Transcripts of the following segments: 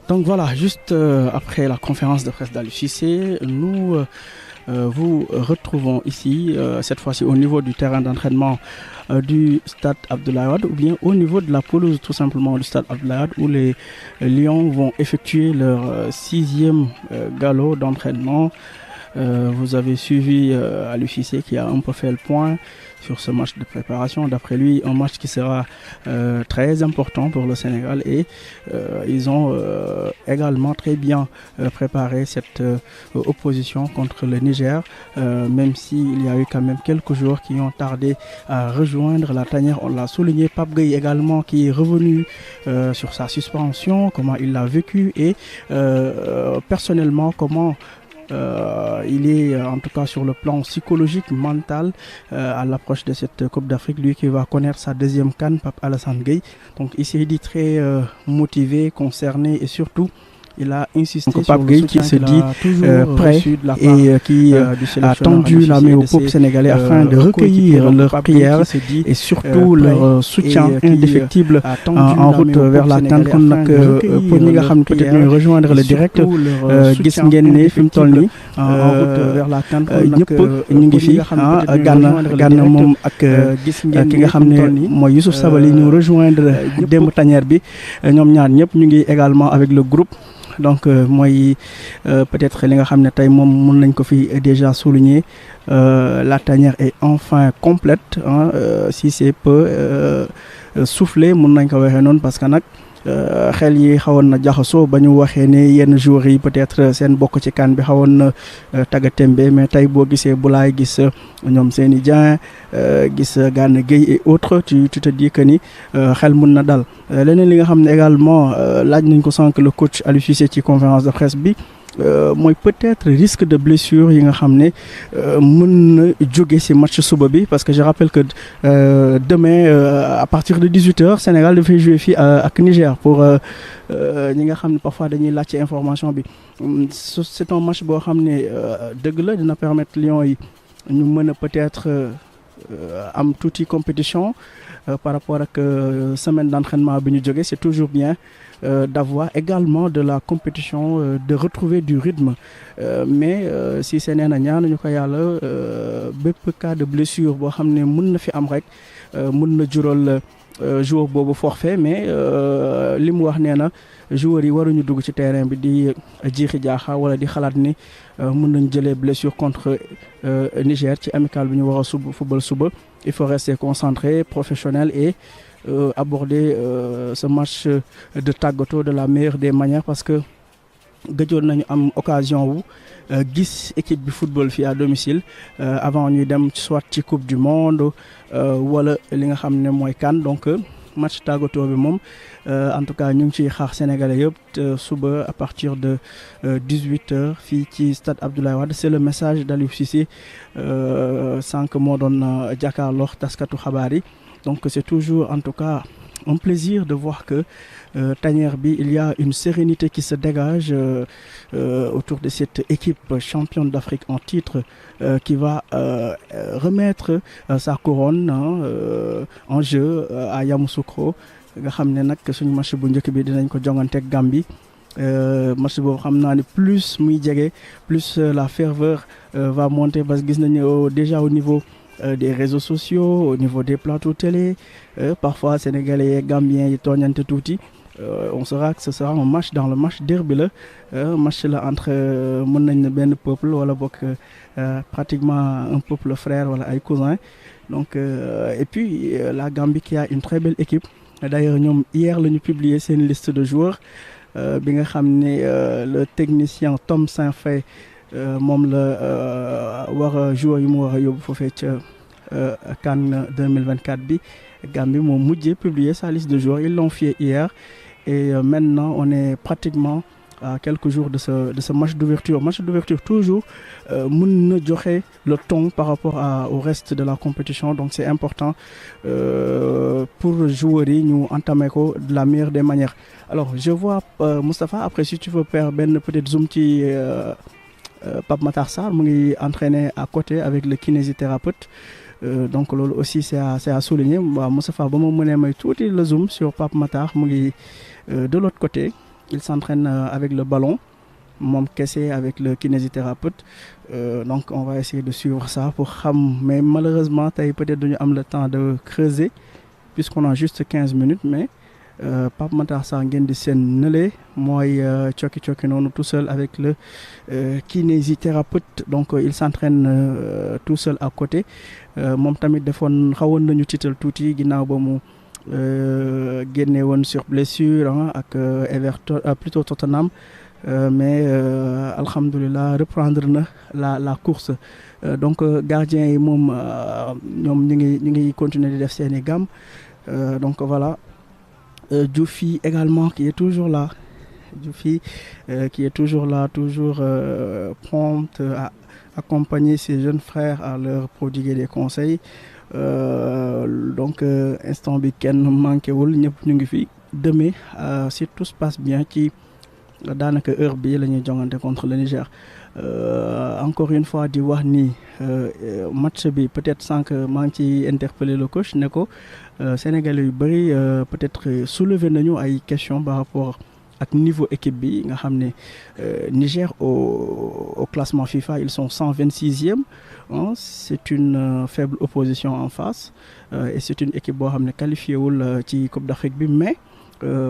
Donc voilà, juste après la conférence de presse d'Aliou Cissé, nous vous retrouvons ici, cette fois-ci au niveau du terrain d'entraînement du stade Abdoulaye Wade, ou bien au niveau de la pelouse tout simplement du stade Abdoulaye Wade, où les Lions vont effectuer leur sixième galop d'entraînement. Vous avez suivi Aliou Cissé qui a un peu fait le point sur ce match de préparation. D'après lui, un match qui sera très important pour le Sénégal, et ils ont également très bien préparé cette opposition contre le Niger, même s'il y a eu quand même quelques joueurs qui ont tardé à rejoindre la tanière. On l'a souligné, Pape Gueye également qui est revenu sur sa suspension, comment il l'a vécu, et personnellement comment il est en tout cas sur le plan psychologique, mental, à l'approche de cette Coupe d'Afrique, lui qui va connaître sa deuxième CAN, Pape Alassane Gueye. Donc il s'est dit très motivé, concerné, et surtout il a insisté sur Pape Gueye qui se dit prêt et qui a tendu la main au peuple sénégalais afin de recueillir leurs prières et surtout leur soutien indéfectible en route vers la CAN. Kon nag pour ñi nga xam ne peut-être ñuy rejoindre le direct, gis ngeen ne fi mu toll nii en route vers la CAN ñëpp ñu ngi fi Gana moom ak ki nga xam ne mooy Youssouf Sabaly ñu rejoindre démb tanière bi. Ñoom ñaar ñëpp ñu ngi également avec le groupe. Donc mooy peut-être li nga xam ne tey moom mën nañ ko fi déjà souligner, la tanière est enfin complète, si c'est peu soufflé mën nañ ko waxee noonu, parce que nag xel yi xawoon na jaxasoo ba ñu waxee ne yenn joueurs yi peut-être seen bokk ci CAN bi xawoon na taggatémbe, mais tey boo gisee Boulaye, gis ñoom Seny Dieng, gis Gana Gueye et autres, tu te dis que ni xel mun na dal. Leneen li nga xam ne également laaj nañ ko sànq le coach Aliou Cissé ci conférence de presse bi, mooy peut-être risque de blessure yi nga xam ne mën na jóge ci match suba bi, parce que je rappelle que demain à partir de 18h Sénégal dafay jouer fii ak Niger. Pour ñi nga xam ne parfois dañuy laaj ci information bi, c'est un match boo xam ne dëgg la dina permettre Lions yi ñu mën a peut-être am tuuti compétition par rapport ak semaine d'entraînement bi ñu jóge. C'est toujours bien d'avoir également de la compétition, de retrouver du rythme, mais si c'est nee na ñaanuñu ko yàlla, bépp cas de blessure boo xam ne mën na fi am rek mën na jural joueur boobu forfait. Mais li mu wax nee na joueurs yi waruñu dugg ci terrain bi di jiixi jaaxa wala di xalaat ni mën nañ jëlee blessure contre Niger ci amical bi ñu war a football suba. Il faut rester concentré, professionnel, et aborder ce match de tàggatoo de la meilleure des manières, parce que gëjoon nañu am occasion wu gis équipe bi football fii à domicile avant ñuy dem soit ci coupe du monde wala li nga xam ne mooy CAN. Donc match tàggatoo bi moom en tout cas ñu ngi ciy xaar sénégalais yëpp suba à partir de 18h fii ci stade Abdoulaye Wade. C'est le message d'Aliou Cissé sànq moo doon jàkkaarloo taskatu xabaar yi. Donc c'est toujours en tout cas un plaisir de voir que tanière bi, il y a une sérénité qui se dégage autour de cette équipe championne d'Afrique en titre qui va remettre sa couronne en jeu à Yamoussoukro. Nga xam ne nag suñu match bu njëkk bi dinañ ko jongante ak Gambie. Match boobu xam naa ne plus muy jege, plus la ferveur va monter, parce que gis nañu déjà au niveau des réseaux sociaux, au niveau des plateaux télé, parfois sénégalais et gambiens yi tooñante tuuti. On saura que ce sera un match dans le match derby la, match la entre mën nañ ne benn peuple wala bokk pratiquement un peuple frère wala ay cousins. Donc et puis la Gambie qui a une très belle équipe. D'ailleurs ñoom hier la ñu publié seen liste de joueurs bi nga xam ne le technicien Tom Saint-Fay moom la war a joueur yi mu war a yóbbu foofee ca CAN 2024 bi. Gambie moom mujjee publier sa liste de joueurs, ils l'ont fait hier, et maintenant on est pratiquement à quelques jours de ce match d'ouverture. Match d'ouverture toujours mën na joxe le ton par rapport au reste de la compétition. Donc c'est important pour joueurs yi ñu entamer ko de la meilleure des manières. Alors je vois Moustapha, après si tu veux faire benn peut-être zoom ci Pape Matar Sarr mu ngi entraîner à côté avec le kinésithérapeute. Donc loolu aussi c'est à souligner. Waaw Moustapha ba ma mënee may tuuti le zoom sur Pape Matar mu ngi de l'autre côté il s'entraîne avec le ballon. Moom kese avec le kinésithérapeute donc on va essayer de suivre ça pour xam mais malheureusement tey peut-être duñu am le temps de creuser puisqu'on a juste 15 minutes mais Pape Matar Sarr ngeen di seen nële mooy cokki noonu tout seul avec le kinésithérapeute donc il s'entraîne tout seul à côté moom tamit defoon xawoon nañu tiital tuuti ginnaaw ba mu génne woon sur blessure ak Everton plutôt Tottenham mais alhamdulilah reprendre na la course donc gardien yi moom ñoom ñu ngi continuer di def seeni gam donc voilà Dioufy également qui est toujours là Dioufy qui est toujours là toujours prompte à accompagner ses jeunes frères à leur prodiguer des conseils donc instant bi kenn manqué wul ñëpp ñu ngi fi demain si tout se passe bien ci daanaka heure bi la ñuy jongante contre le Niger encore une fois di wax ni match bi peut-être sànq maa ngi ci interpeller le coach ne ko Sénégalais yu bëri peut-être soulever nañu ay questions par rapport ak niveau équipe bi nga xam ne Niger au classement FIFA ils sont 126e c'est une faible opposition en face et c'est une équipe boo xam ne qualifié wul ci Coupe d'Afrique bi mais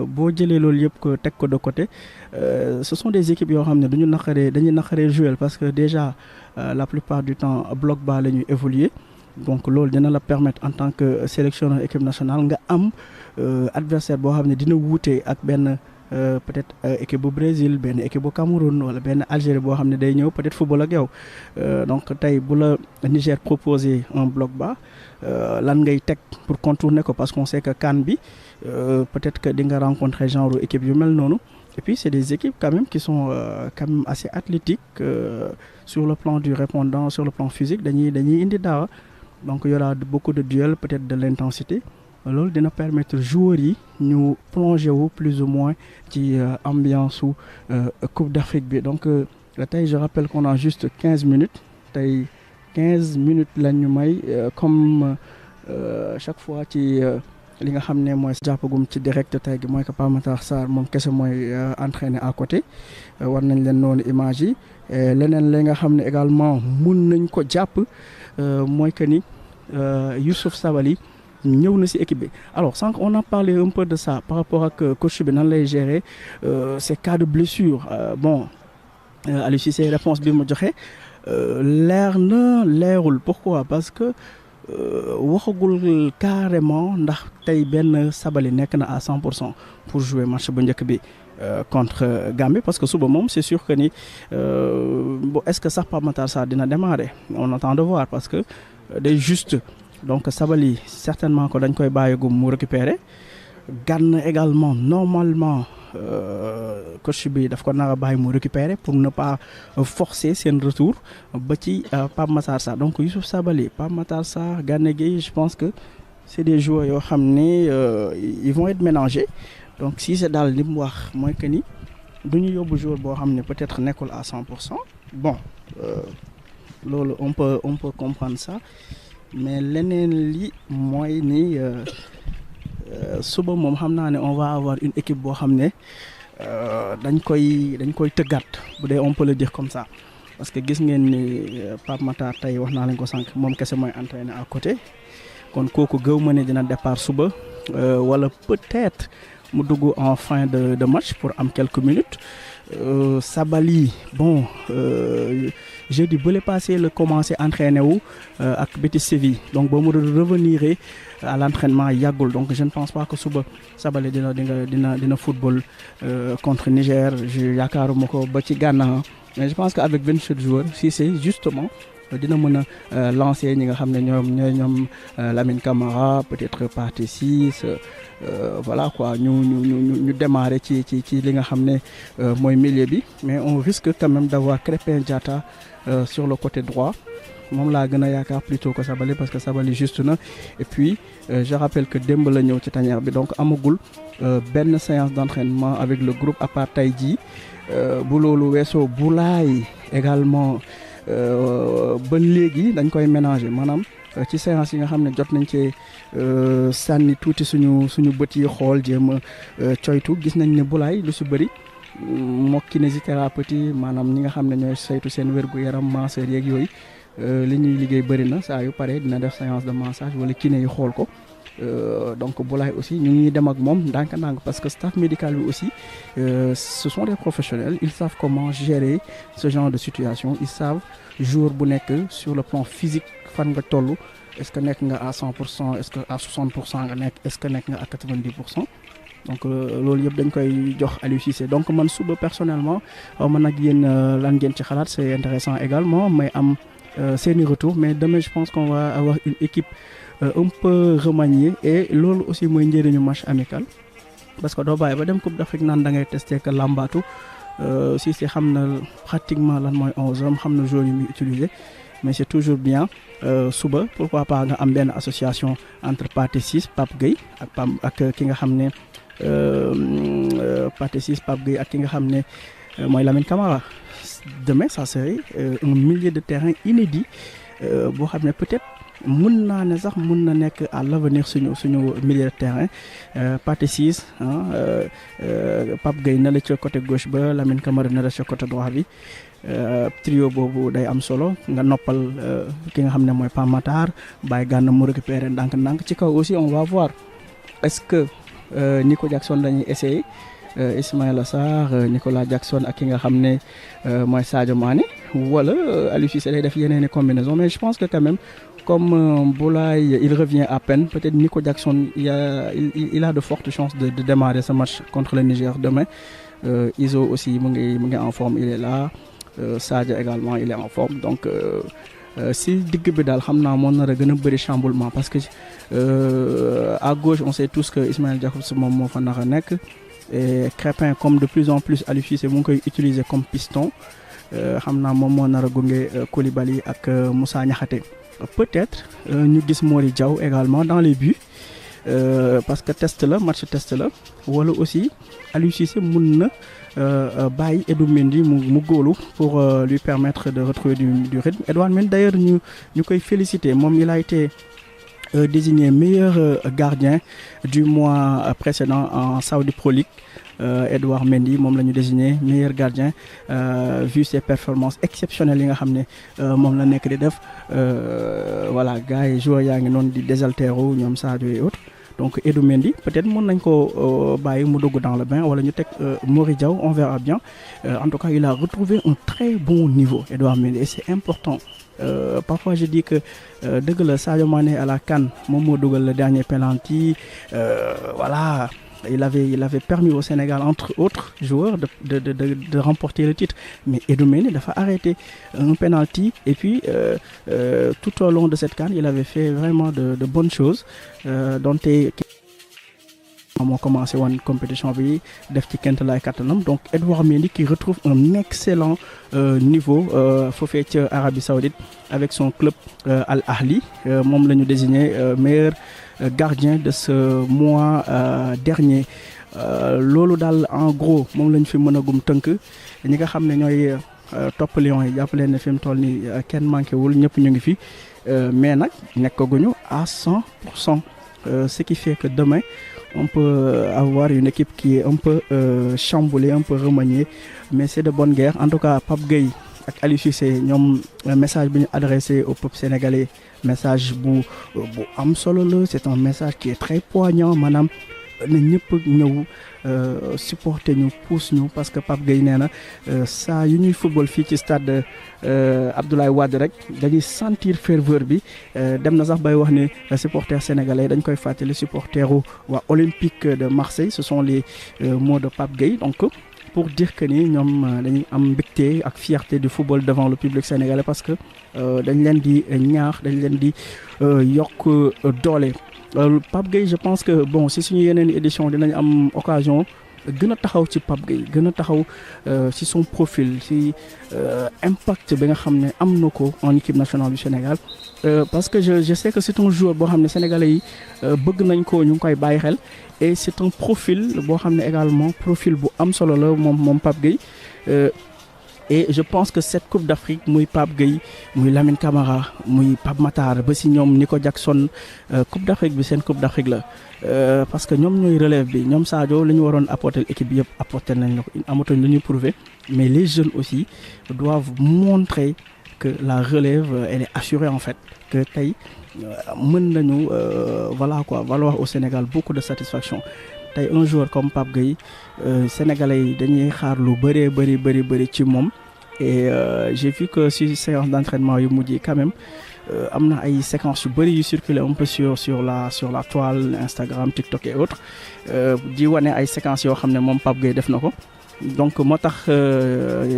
boo jëlee loolu yëpp ko teg ko de côté ce sont des équipes yoo xam ne dañuy naqaree jouer parce que déjà la plupart du temps bloc bas la ñuy évoluer donc loolu dina la permettre en tant que sélectionneur équipe nationale nga am adversaire boo xam ne dina wuute ak benn peut-être équipe bu Brésil benn équipe bu Cameroun wala benn Algérie boo xam ne day ñëw peut-être football ak yow donc tey bu la Niger proposer un bloc bas lan ngay teg pour contourner ko parce qu'on sait que CAN bi peut-être que di nga rencontrer genre équipe yu mel noonu et puis c'est des équipes quand même qui sont quand même assez athlétiques sur le plan du répondant sur le plan physique dañuy indi daawa donc il y aura beaucoup de duels peut-être de l'intensité loolu dina permettre joueurs yi ñu plonger wu plus ou moins ci ambiance su Coupe d'Afrique bi donc tey je rappelle qu'on a juste 15 minutes tey 15 minutes la ñu may comme chaque fois ci li nga xam ne mooy jàppagum ci direct tey gi mooy que Pape Matar Sarr moom kese mooy entraîner à côté war nañ leen noonu image yi leneen li nga xam ne également mun nañ ko jàpp mooy que ni Youssouf Sabaly ñëw na ci équipe bi alors sànq on a parlé un peu de ça par rapport ak coach bi nan lay gérer ces cas de blessure bon Aliou Cissé réponse bi mu joxe leer na leerul pourquoi parce que waxagul carrément ndax tey benn Sabaly nekk na à 100% pour jouer match bu njëkk bi contre Gambie parce que suba moom c'est sûr que ni bon est-ce que sax Pape Matar Sarr dina démarrer on attend de voir parce que day juste donc Sabaly certainement que dañ koy bàyyigum mu récupérer Gana également normalement coach bi daf ko nar a bàyyi mu récupérer pour ne pas forcer seen retour ba ci Pape Matar Sarr donc Youssouf Sabaly Pape Matar Sarr Gana Gueye je pense que c'est des joueurs yoo xam ne ils vont être mélangés donc si c'est daal li mu wax mooy que ni du ñu yóbbu joueur boo xam ne peut-être nekkul à 100% bon loolu on peut comprendre ça mais leneen li mooy ni suba moom xam naa ne on va avoir une équipe boo xam ne dañ koy tëggaat bu dee on peut le dire comme ça parce que gis ngeen ni Pape Matar tey wax naa leen ko sànq moom kese mooy entraîner à côté kon kooku gëw ma ne dina départ suba wala peut-être mu dugg en fin de match pour am quelques minutes Sabaly bon jeudi bële passé la commencé entraîner wu ak Betis Séville donc ba mu revenir à l'entraînement yàggul donc je ne pense pas que suba Sabaly dina football contre Niger je yaakaaruma ko ba ci Ghana mais je pense que avec 27 joueurs si c'est justement dina mën a lancer ñi nga xam ne ñoom Lamine Camara peut-être Pathé Ciss voilà quoi ñu démarrer ci li nga xam ne mooy milieu bi mais on risque quand même d'avoir Krépin Diatta sur le côté droit moom laa gën a yaakaar plutôt que Sabaly parce que Sabaly juste na et puis je rappelle que démb la ñëw ci tanière bi donc amagul benn séance d'entraînement avec le groupe à part tey jii bu loolu weesoo Boulaye également ba léegi dañ koy mélanger maanaam ci séance yi nga xam ne jot nañ cee sànni tuuti suñu bët yi xool jéem a coytu gis nañ ne Boulaye lu si bëri mook kinésithérapeute yi maanaam ñi nga xam ne ñooy saytu seen wér-gu-yaram masseur yeeg yooyu li ñuy liggéey bëri na saa yu pare dina def séance de massage wala kiné yi xool ko donc Boulaye aussi ñu ngi dem ak moom ndànk-ndànk parce que staff médical bi aussi ce sont des professionnels ils savent comment gérer ce genre de situation ils savent jour bu nekk sur le plan physique fan nga toll est-ce que nekk nga à 100% est-ce que à 60% nga nekk est-ce que nekk nga à 90%. donc loolu yëpp dañ koy jox Aliou Cissé donc man suba personnellement man nag yéen lan ngeen ci xalaat c'est intéressant également may am seeni retour mais demain je pense qu'on va avoir une équipe un peu remaniée et loolu aussi mooy njëriñu match amical parce que doo bàyyi ba dem Coupe d'Afrique naan da ngay tester que làmbaatu Cissé xam na pratiquement lan mooy 11 hommes xam na joueurs yi muy utiliser mais c'est toujours bien suba pourquoi pas nga am benn association entre Pathé Ciss Pape Gueye ak ki nga xam ne Pathé Ciss Pape Gueye ak ki nga xam ne mooy Lamine Camara demain ça serait un milieu de terrain inédit boo xam ne peut-être mun naa ne sax mun na nekk à l'avenir suñu milieu de terrain Pathé Ciss Pape Gueye na la ca côté gauche ba Lamine Camara na la ca côté droit bi trio boobu day am solo nga noppal ki nga xam ne mooy Pape Matar bàyyi Gana mu récupérer ndànk-ndànk ci kaw aussi on va voir est-ce que Nico Jackson dañuy essayer Ismaïla Sarr Nicolas Jackson ak ki nga xam ne mooy Sadio Mané wala Aliou Cissé day def yeneen combinaison mais je pense que quand même comme Boulaye il revient à peine peut-être Nico Jackson il a de fortes chances de démarrer ce match contre le Niger demain Iso aussi mu ngi en forme il est là Sadio également il est en forme donc si digg bi daal xam naa moo nar a gën a bëri chamboulement parce que à gauche on sait tous que Ismaël Jakobs moom moo fa nar a nekk et Crépin comme de plus en plus Aliou Cissé mu ngi koy utiliser comme piston xam naa moom moo nar a gunge Koulibaly ak Moussa Niakhaté peut-être ñu gis Mori Diaw également dans les buts parce que match test la wala aussi Aliou Cissé mun na bàyyi Edou Mendy mu góolu pour lui permettre de retrouver du rythme Edouard Mendy d'ailleurs ñu koy féliciter moom il a été désigné meilleur gardien du mois précédent en Saudi Pro League Edouard Mendy moom la ñu désigné meilleur gardien vu ses performances exceptionnelles yi nga xam ne moom la nekk di def voilà gars yi joueurs yaa ngi noonu di désaltéro ñoom Sadio et autres donc Edou Mendy peut-être mën nañ ko bàyyi mu dugg dans le bain wala ñu teg Mori Diaw on verra bien en tout cas il a retrouvé un très bon niveau Edouard Mendy et c'est important parfois je dis que dëgg la Sadio Mané à la CAN moom moo dugal le dernier penalty voilà il avait permis au Sénégal entre autres joueurs de remporter le titre mais Edou Mendy dafa arrêté un penalty et puis tout au long de cette CAN il avait fait vraiment de bonnes choses donte moo commencé woon compétition bi def ci kent lay kattanam donc Edouard Mendy qui retrouve un excellent niveau foofee ca Arabie Saoudite avec son club Al Ahli moom la ñu désigné meilleur gardien de ce mois dernier loolu daal en gros moom la ñu fi mën a gum tënk ñi nga xam ne ñooy topp Lions yi jàpp leen ne fi mu toll nii kenn manqué wul ñëpp ñu ngi fi mais nag nekkaguñu à 100% ce qui fait que demain on peut avoir une équipe qui est un peu chamboulée, un peu remaniée, mais c'est de bonne guerre. En tout cas, Pape Gueye ak Aliou Cissé ñoom message bi ñu adressé au peuple sénégalais message bu am solo la c'est un message qui est très poignant maanaam na ñëpp ñëw supporter ñu pousse ñu parce que Pape Gueye nee na saa yu ñuy football fii ci stade Abdoulaye Wade rek dañuy sentir ferveur bi dem na sax bay wax ne supporters sénégalais dañ koy fàttali supporteru waa Olympique de Marseille ce sont les mots de Pape Gueye donc pour dire que ni ñoom dañuy am mbégte ak fierté du football devant le public sénégalais parce que dañ leen di ñaax dañ leen di yokk doole. Pape Gueye je pense que bon si suñu yeneen édition dinañ am occasion gën a taxaw ci Pape Gueye gën a taxaw ci son profil ci impact bi nga xam ne am na ko en équipe nationale du Sénégal parce que je sais que c'est un joueur boo xam ne sénégalais yi bëgg nañ ko ñu ngi koy bàyyi xel et c'est un profil boo xam ne également profil bu am solo la moom Pape Gueye Et je pense que cette Coupe d'Afrique muy Pape Gueye muy Lamine Camara muy Pape Matar ba si ñoom Nico Jackson Coupe d'Afrique bi seen Coupe d'Afrique la parce que ñoom ñooy relève bi ñoom Sadio la ñu waroon apporter l'équipe bi yëpp apporter nañ la ko amatuñ lu ñuy prouver mais les jeunes aussi doivent montrer que la relève elle est assurée en fait que tey mën nañu voilà quoi valoir au Sénégal beaucoup de satisfaction tey un joueur comme Pape Gueye sénégalais yi dañuy xaar lu bëri ci moom et j'ai vu que si séance d'entraînement yu mujj quand même am na ay séquences yu bëri yu circulé un peu sur la toile Instagram TikTok et autres di wane ay séquences yoo xam ne moom Pape Gueye def na ko donc moo tax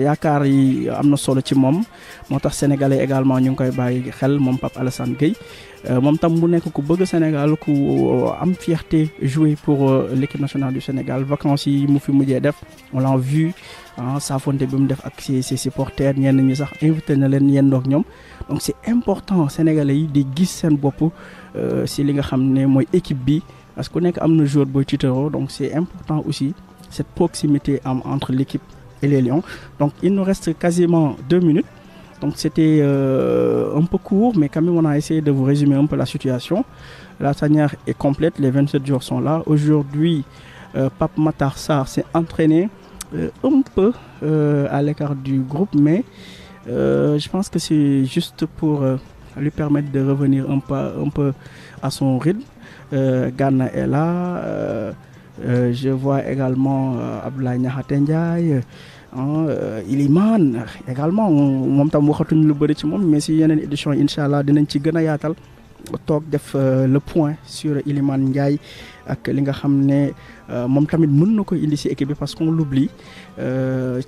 yaakaar yi am na solo ci moom moo tax sénégalais également ñu ngi koy bàyyi xel moom Pape Alassane Gueye moom tam mu nekk ku bëgg Sénégal ku am fierté jouer pour l'équipe nationale du Sénégal vacances yi mu fi mujjee def on l'a vu saafonte bi mu def ak ses supporters ñenn ñi sax invité na leen yendoog ñoom donc c'est important sénégalais yi di gis seen bopp si li nga xam ne mooy équipe bi parce que ku nekk am na joueur booy tiitaroo donc c'est important aussi cette proximité entre l'équipe et les Lions. Donc il nous reste quasiment 2 minutes. Donc c'était un peu court, mais quand même on a essayé de vous résumer un peu la situation. La tanière est complète, les 27 joueurs sont là. Aujourd'hui, Pape Matar Sarr s'est entraîné un peu à l'écart du groupe, mais je pense que c'est juste pour lui permettre de revenir un peu à son rythme. Gana est là. Je vois également Abdoulaye Niakhaté Ndiaye Iliman également moom tam waxatuñ lu bëri ci moom mais si yeneen édition incha allah dinañ ci gën a yaatal toog def le point sur Iliman Ndiaye ak li nga xam ne moom tamit mën na ko indi si équipe bi parce qu'on l'oublie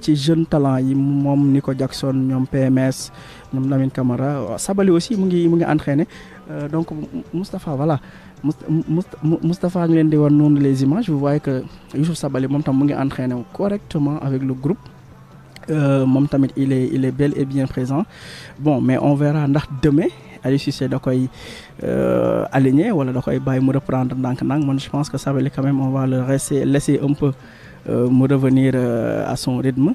ci jeune talent yi moom Nico Jackson ñoom PMS ñoom Lamine Camara Sabali aussi mu ngi entraîné donc Moustapha voilà Moustapha ngi leen di wan noonu les images vous voyez que Youssouf Sabaly moom tam mu ngi entraîné correctement avec le groupe moom tamit il est bel et bien présent bon mais on verra ndax demain Aliou Cissé da koy aligné wala da koy bàyyi mu reprendre ndànk-ndànk man je pense que Sabaly quand même on va le laisser un peu mu revenir à son rythme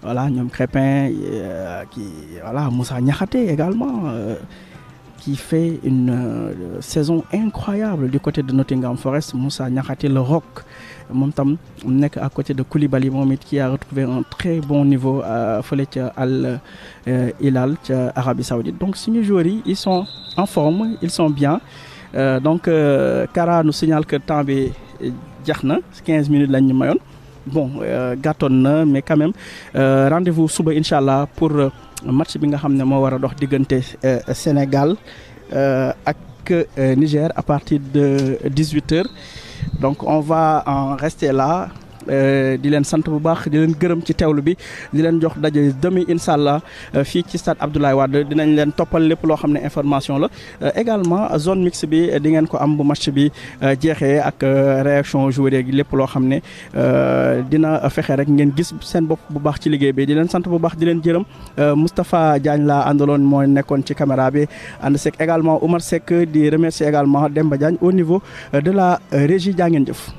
voilà ñoom Crépin voilà Moussa Niakhaté également qui fait une saison incroyable du côté de Nottingham Forest. Moussa Niakhaté le roc moom tam nekk à côté de Koulibaly moom it qui a retrouvé un très bon niveau fële ca Al Hilal ca Arabie Saoudite donc suñu joueurs yi ils sont en forme ils sont bien donc Kara nous signale que temps bi jeex na 15 minutes lañ ñu mayoon bon gàttoon na mais quand même rendez-vous suba incha allah pour match bi nga xam ne moo war a dox diggante Sénégal ak Niger à partir de 18h donc on va en rester là di leen sant bu baax di leen gërëm ci teewlu bi di leen jox daje demi incha allah fii ci stade Abdoulaye Wade dinañ leen toppal lépp loo xam ne information la également zone mixte bi di ngeen ko am bu match bi jeexee ak réaction joueur yi lépp loo xam ne dina fexe rek ngeen gis seen bopp bu baax ci liggéey bi di leen sant bu baax di leen jërëm Moustapha Diagne la àndaloon moo nekkoon ci caméra bi ànd seeg également Oumar Seck di remercier également Demba Diagne au niveau de la régie jaa ngeen jëf